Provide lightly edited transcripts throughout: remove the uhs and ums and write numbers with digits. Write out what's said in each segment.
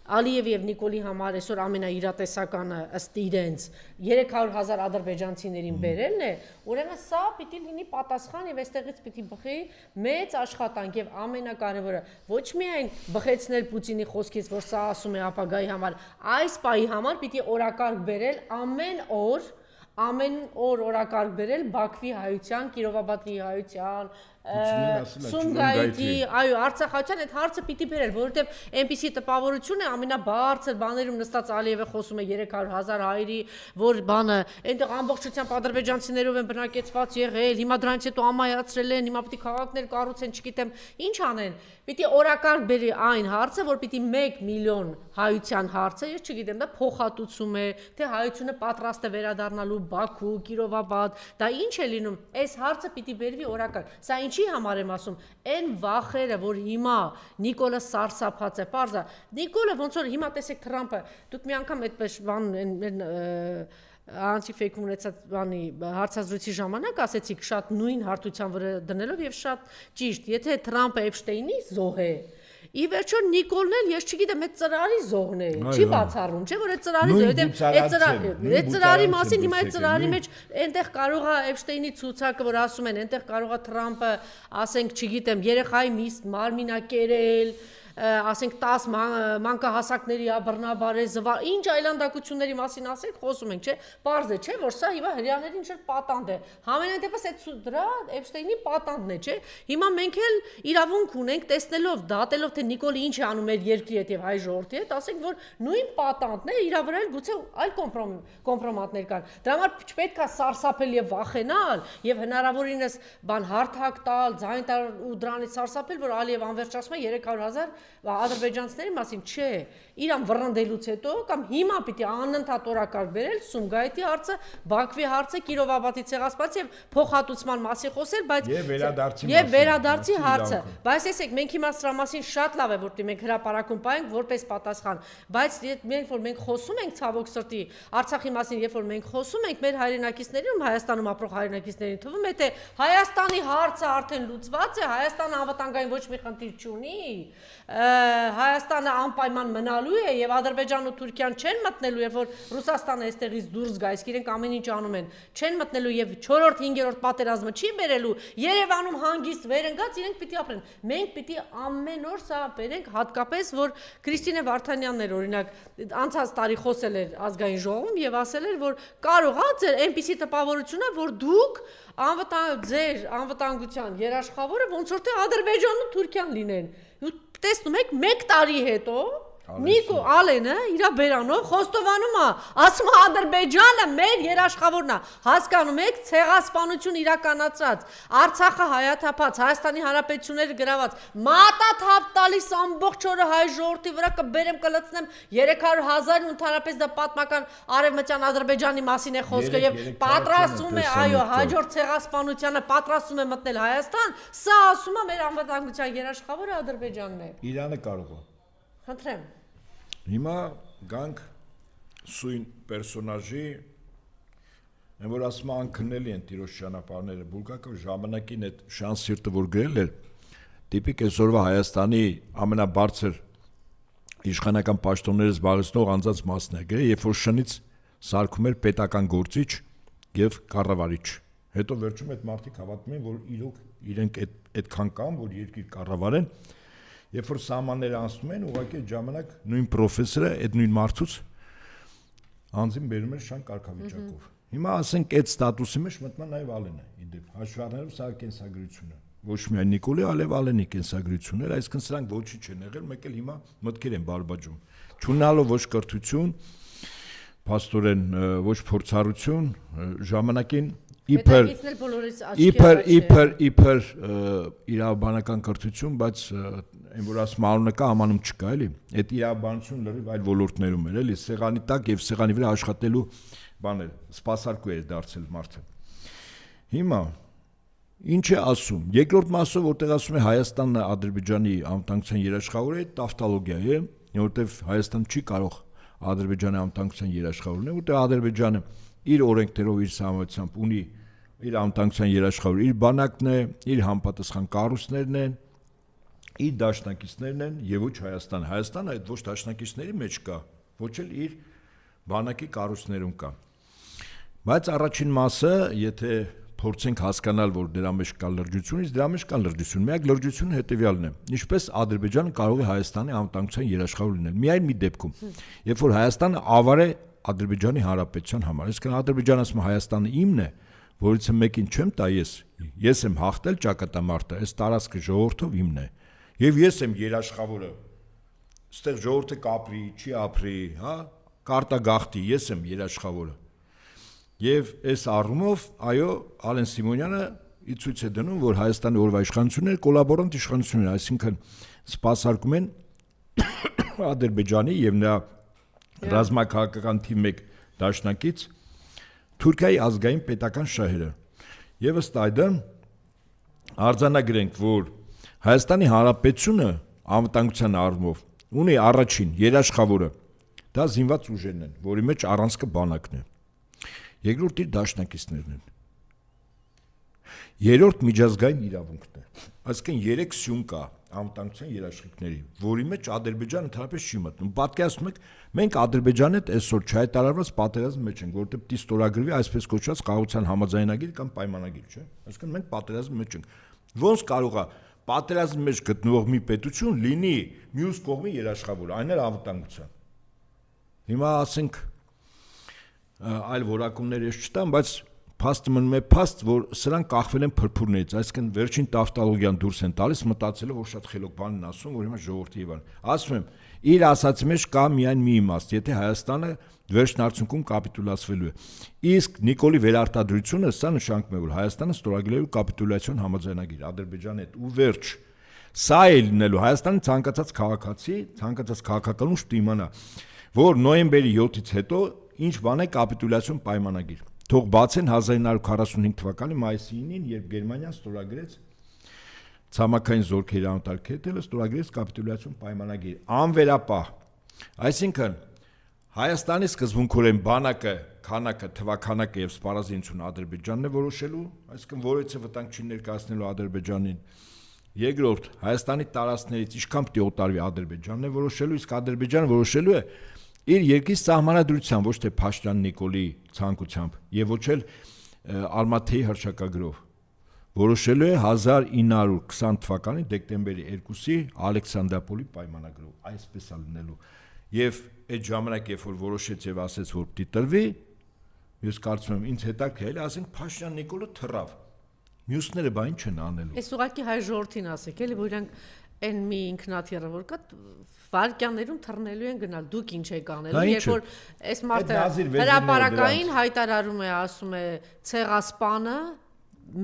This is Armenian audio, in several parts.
Ալիևի եւ Նիկոլի համար այսօր ամենաիրատեսականը ըստ իրենց 300,000 ադրբեջանցիներին բերելն է, ուրեմն սա պիտի լինի պատասխան եւ այստեղից պիտի բխի մեծ աշխատանք եւ ամենակարևորը ոչ միայն բխեցնել Պուտինի խոսքից, որ սա ասում է ապագայի համար, այս պահի համար պիտի օրակարգ բերել ամեն օր օրակարգ բերել Բաքվի հայության, Կիրովաբադի հայության, Սումգայիթի, այո, Արցախյան այդ հարցը պիտի բերել, որովհետև այնպիսի տպավորություն է ամենաբարձր բաներում նստած Ալիևը խոսում է 300,000 հայերի, որ բանը այնտեղ ամբողջությամբ ադրբեջանցիներով են բնակեցված եղել, հիմա դրանից հետո ամայացրել են, հիմա պիտի քաղաքներ կառուցեն, չգիտեմ, ինչ անեն։ Պիտի օրակարգ բերի այն հարցը, որ պիտի 1 միլիոն հայության հարցը, ես չգիտեմ, դա փոխհատուցում է, թե հայությունը պատրաստ է վերադառնալու Բաքու, Կիրովաբադ, դա ինչ է լինում, այս հարցը պիտի բերվի օրակարգ։ Սա ինչի համար եմ ասում, այն վախերը, որ հիմա Նիկոլը սարսափած է, պարզ է, Նիկոլը ոնց որ հիմա տեսեք Թրամփը, դուք մի անգամ այդպես բան անտիֆեյք ունեցած բանի հարցազրույցի ժամանակ ասեցիք շատ նույն հարթության վրա դնելով եւ շատ ճիշտ, եթե Թրամփը Էփշտեյնի զոհ է, ի վերջո Նիկոլն էլ ես չգիտեմ այդ ծրարի զոհն է, չի բացառում, չէ՞ որ այդ ծրարի զոհ, այդ ծրարի մասին հիմա այդ ծրարի մեջ այնտեղ կարող է Էփշտեյնի ցուցակը, որ ասում են, այնտեղ կարող է Թրամփը, ասենք, չգիտեմ, երեխայի միստ մարմինակերել, ասենք 10 մանկահասակների բռնաբարել, զվար, ինչ այլանդակությունների մասին ասենք, խոսում ենք, չէ՞, պարզ է, չէ՞, որ սա հիմա հրեաների ինչ-որ պատանդ է։ Համենայն դեպս այդ դրա Էփշտեյնի պատանդն է, չէ՞։ Հիմա մենք էլ իրավունք ունենք տեսնելով, դատելով, թե Նիկոլը ինչ է անում մեր երկրի հետ եւ հայ ժողովրդի հետ, ասենք, որ նույն պատանդն է, իր վրա էլ գուցե այլ կոմպրոմատներ կան։ Դրա համար չպետք է սարսափել եւ վախենալ եւ հնարավորինս բան հարթակ տալ, ձայն տալ ու դրանից սարսափել, որ Ալիև անվերջ ասում է 300,000 ադրբեջանցիների մասին, չէ, իրան վռնդելուց հետո կամ հիմա պիտի անընդհատ օրակարգ բերել Սումգայիթի հարցը, Բաքվի հարցը, Կիրովաբադի ցեղասպանության եւ փոխհատուցման մասին խոսել, բայց եւ վերադարձի հարցը, բայց տեսեք, մենք հիմա սրա մասին շատ լավ է, որ մենք հրապարակում պայենք որպես պատասխան, բայց մենք խոսում ենք ցավոք սրտի Արցախի մասին, երբ որ մենք խոսում ենք մեր հայրենակիցներին, Հայաստանում ապրող հայրենակիցներին, թվում է թե Հայաստանի հարցը արդեն լուծված է, Հայաստանը անվտանգային ոչ մի խնդիր չունի, Հայաստանը անպայման մնալու է եւ Ադրբեջանն ու Թուրքիան չեն մտնելու, երբ որ Ռուսաստանը այստեղից դուրս գա, իսկ իրենք ամեն ինչ անում են, չեն մտնելու եւ 4-րդ, 5-րդ պատերազմը չի բերելու, Երևանում հանգիստ վերընկած իրենք պիտի ապրեն։ Մենք պիտի ամեն օր սա բերենք, հատկապես որ Կրիստինե Վարդանյանն էր օրինակ անցած տարի խոսել էր ազգային ժողովում եւ ասել էր, որ կարող է ձեր այնպիսի տպավորությունը, որ դուք ձեր անվտանգության երաշխավորը ոնց որ թե Ադրբեջանն ու Թուրքիան լինեն։ Տեսնում եք 1 տարի հետո Նիկո Ալենը իր բերանով խոստովանում է, ասում է Ադրբեջանը մեր երաշխավորն է, հասկանում եք, ցեղասպանություն իրականացրած, Արցախը հայաթափած, Հայաստանի Հանրապետությունները գրաված, մատաթափ տալիս ամբողջ օրը հայ ժողովրդի վրա կբերեմ կլցնեմ 300,000 ընդհանրապես դա պատմական արևմտյան Ադրբեջանի մասին է խոսքը եւ պատրաստում է, այո, հաջորդ ցեղասպանությանը պատրաստում է մտնել Հայաստան, սա ասում է մեր անվտանգության երաշխավորը Ադրբեջանն է։ Իրանը կարող է։ Խնդրեմ։ Հիմա գանք սույն պերսոնաժի, որ ասում անկնելի են տիրոջ ճանապարհները, Բուլգակով ժամանակին այդ շանսիրտը որ գրել էր, տիպիկ այսօրվա Հայաստանի ամենաբարձր իշխանական պաշտոնները զբաղեցնող անձանց մասն է գրել, երբ որ շնից սարքում էր պետական գործիչ եւ կառավարիչ։ Հետո վերջում այդ մարդիկ հավատում են, որ իրոք իրենք այդքան կան, որ երկիր կառավարեն։ Երբ որ սահմանները անցնում են, ուղղակի այդ ժամանակ նույն պրոֆեսորը այդ նույն մարդուց անձին բերում էր շան կարգավիճակով։ Հիմա ասենք այդ ստատուսի մեջ մտնում է նաև Ալենը, իդեպ հաշվառներով սա կենսագրությունը։ Ոչ միայն Նիկոլի, այլև Ալենի կենսագրություններ, այսինքն սրանք ոչինչ չեն եղել, մեկ էլ հիմա մտքեր են բարբաջում։ Չունենալով ոչ կրթություն, փաստորեն ոչ փորձառություն, ժամանակին իբր իրավաբանական կրթություն, բայց այն որ ասում անունը կա, համանում չկա, էլի։ Այդ իրավաբանությունը լրիվ այլ ոլորտներում էր, էլի, սեղանի տակ եւ սեղանի վրա աշխատելու բաներ, սպասարկու էր դարձել մարդը։ Հիմա ինչ է ասում։ Երկրորդ մասը, որտեղ ասում է Հայաստանն Ադրբեջանի անվտանգության երաշխավոր է, տավտոլոգիա է, որտեղ Հայաստանը չի կարող Ադրբեջանի անվտանգության երաշխավոր լինել, որտեղ Ադրբեջանը իր օրենքներով, իր համացությամբ ունի իր անվտանգության երաշխավոր, իր բանակն է, իր համապատասխան կառույցներն են, իր դաշնակիցներն են եւ ոչ Հայաստանը։ Հայաստանը այդ ոչ դաշնակիցների մեջ կա, ոչ էլ իր բանակի կառույցներում կա։ Բայց առաջին մասը, եթե փորձենք հասկանալ, որ դրա մեջ կա լրջություն, իսկ դրա մեջ կա լրջություն։ Միակ լրջությունը հետեւյալն է. ինչպես Ադրբեջանը կարող է Հայաստանի անվտանգության երաշխավոր լինել։ Միայն մի դեպքում, երբ որ Հայաստանը ավար է Ադրբեջանի Հանրապետության համար։ Այսինքն Ադրբեջանը ասում է Հայաստանը իմն է, որից մեկին չեմ տա ես եմ հաղթել ճակատամարտը, այս տարածքը ժողովրդով իմն է։ Եվ ես եմ երաշխավորը։ Այստեղ ժողովուրդը կապրի, չի ապրի, հա, կարտագաղթի, ես եմ երաշխավորը։ Եվ այս առումով, այո, Ալեն Սիմոնյանը ի ցույց է դնում, որ Հայաստանի օրվա իշխանությունները կոլաբորանտ իշխանություններ են, այսինքն սպասարկում են Ադրբեջանի եւ նրա ռազմաքաղաքական թիվ 1 դաշնակից Թուրքիայի ազգային պետական շահերը։ Եվ ըստ այդմ արձանագրենք, որ Հայաստանի Հանրապետությունը անվտանգության առումով ունի առաջին երաշխավորը, դա զինված ուժերն են, որի մեջ առանցքը բանակն է։ Երկրորդ իր դաշնակիցներն են։ Երրորդ միջազգային իրավունքն է։ Այսինքն 3 սյուն կա անվտանգության երաշխիքների, որի մեջ Ադրբեջանը ընդհանրապես չի մտնում։ Պատկերացնում եք, մենք Ադրբեջանի հետ այսօր չհայտարարված պատերազմի մեջ ենք, որտեղ պիտի ստորագրվի այսպես կոչված կառուցության համաձայնագիր կամ պայմանագիր, չէ՞։ Այսինքն մենք պատերազմի մեջ ենք։ Ոնց կարող է պատերազմի մեջ գտնվող մի պետություն լինի մյուս կողմի երաշխավոր, այն էլ անվտանգության։ Հիմա ասենք այլ որակումներ ես չտամ, բայց փաստը մնում է փաստ, որ սրանք կախվել են փրփուրներից, այսինքն վերջին տավտոլոգիան դուրս են տալիս, մտածելով, որ շատ խելոք բան են ասում, որ հիմա ժողովրդի իվան։ Ասում եմ, իր ասացի մեջ կա միայն մի իմաստ, եթե Հայաստանը վերջնարդյունքում կապիտուլացվելու է։ Իսկ Նիկոլի վերարտադրությունը սա նշանակում է, որ Հայաստանը ստորագրելու կապիտուլյացիոն համաձայնագիր Ադրբեջանի հետ ու վերջ։ Սա է լինելու Հայաստանի ցանկացած քաղաքացի, ցանկացած քաղաքականուց դիմանա, որ նոյեմբերի 7-ից հետո ինչ բան է կապիտուլյացիոն պայմանագիր։ Թող բացեն 1945 թվականի մայիսի 9-ին, երբ Գերմանիան ստորագրեց ցամաքային զորքերի անդարկետելը, ստորագրեց կապիտուլյացիոն պայմանագիր անվերապահ։ Այսինքն Հայաստանի սկզբունքորեն բանակը, քանակը, թվականակը եւ սպառազինությունը Ադրբեջանն է որոշելու, այսինքն որևէ վտանգ չի ներկայացնելու Ադրբեջանին։ Երկրորդ, Հայաստանի տարածքներից ինչքան պիտի օտարվի Ադրբեջանն է որոշելու, իսկ Ադրբեջանը որոշելու է իր երկրի սահմանադրությամբ, ոչ թե Փաշտյան Նիկոլի ցանկությամբ եւ ոչ էլ Ալմաթեի հռչակագրով։ Որոշելու է 1920 թվականի դեկտեմբերի 2-ի Ալեքսանդրապոլի պայմանագրով, այսպես է լինելու։ Եվ այդ ժամանակ, երբ որ որոշեց եւ ասեց, որ պիտի տրվի, ես կարծում եմ, ինձ հետաքրքրել է, ասենք Փաշտյան Նիկոլը թռավ։ Մյուսները բան ինչ են անելու։ Այս ուղղակի հայ ժողովրդին ասեք, էլի որ իրանք այն մի ինքնաթիռը որ կա վարքյաններում թռնելու են գնալ, դուք ինչ եք անելու, երբ որ այս մարդը հրապարակային հայտարարում է, ասում է ցեղասպանը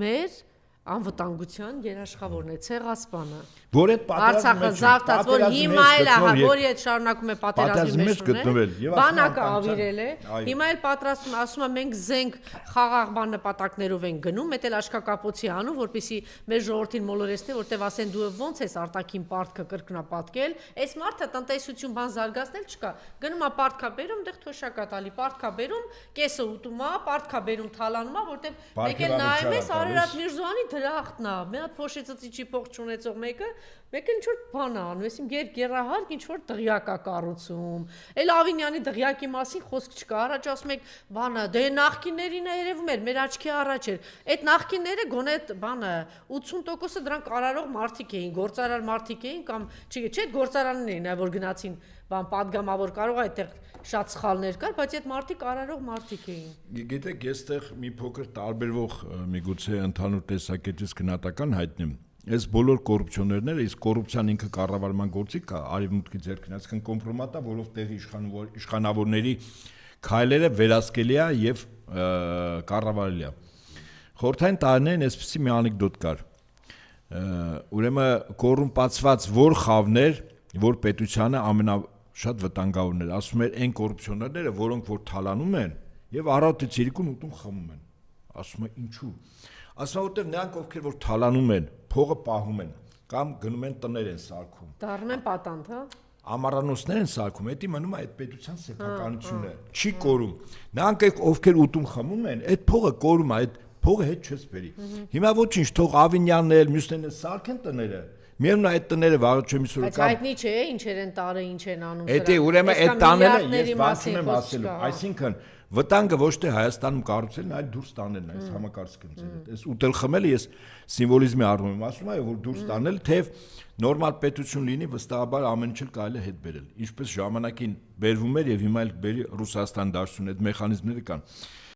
մեր անվտանգության երաշխավորն է, ցեղասպանը, որ այդ Արցախը զարթած, որ հիմա էլ է, որ այդ շարունակում է պատերազմի մեջ գտնվել, բանակը ավիրել է, հիմա էլ պատրաստում, ասում է մենք զենք խաղաղ բան նպատակներով ենք գնում, մետ էլ աշկակապոցի անում, որպեսզի մեր ժողովրդին մոլորեսնի, որտեվ ասեն դու ոնց ես արտաքին պարտքը կրկնապատկել, այս մարդը տնտեսություն բան զարգացնել չկա, գնում է պարտքա բերում, դեղ թոշակա տալի, պարտքա բերում, կեսը ուտում է, պարտքա բերում թալանում է, որտեվ մեկ էլ նայում ես Արարատ Միրզոյանի դրախտն է, մի հատ փոշեցծիչի փող չունեցող մեկը ինչ որ բան է անում, այսինքն գերահարկ ինչ որ դղյակ է կառուցում։ Էլ Ավինյանի դղյակի մասին խոսք չկա, առաջ ասում եք, բանը, դե նախկիններին է երևում էր, մեր աչքի առաջ էր։ Այդ նախկինները գոնե բանը 80%-ը դրանք արարող մարդիկ էին, գործարար մարդիկ էին կամ չէ, գործարաններն էին, որ գնացին բան падգամավոր կարող է այդտեղ շատ սխալներ կար, բայց այդ մարդիկ արարող մարդիկ էին։ Գիտեք, ես այդտեղ մի փոքր տարբերվող միգուցե ընդհանուր տեսակետից գնահատական հայտնեմ։ Այս բոլոր կոռուպցիոներները, իսկ կոռուպցիան ինքը կառավարման գործիք է, արևմուտքի ձեռքին, այսինքն կոմպրոմատա, որով տեղի իշխանավորների քայլերը վերահսկելի է եւ կառավարելի է։ Խորհրդային տարիներին այսպեսի մի անեկդոտ կար։ Ուրեմն կոռումպացված որ խավներ, որ պետությանը ամենաշատ վտանգավորներ, ասում էր այն կոռուպցիոներները, որոնք որ թալանում են եւ առավոտից երեկոն ուտում խմում են։ Ասում է ինչու։ Ասում որտեղ նրանք ովքեր որ թալանում են, փողը պահում են կամ գնում են տներ են սարքում։ Դառնում են պատանդ, հա։ Ամառանոցներ են սարքում, դա մնում է այդ պետության սեփականությունը, չի կորում։ Նրանք ովքեր ուտում խմում են, այդ փողը կորում է, այդ փողը հետ չես բերի։ Հիմա ոչինչ, թող Ավինյանն էլ, մյուսներն էլ սարքեն տները Միևնույն է այդ տները վաղը չեմ իսուր Բայց հայտնի չէ, ինչեր են տարը, ինչ են անում Էդի սրանք։ ուրեմն այդ տաները ես բան մասին չունեմ խոսք ասելու։ կա, հա։ Այսինքն վտանգը ոչ թե Հայաստանում կառուցելն, այլ դուրս տանելն է, այս համակարգը։ Այս ուտել խմելը ես սիմվոլիզմի առումով ասում եմ, որ դուրս տանել, թեև նորմալ պետություն լինի, վստահաբար ամեն ինչ կարելի է հետ բերել։ Ինչպես ժամանակին բերվում էր եւ հիմա էլ բերի Ռուսաստան դաշտուն այդ մեխանիզմները կան։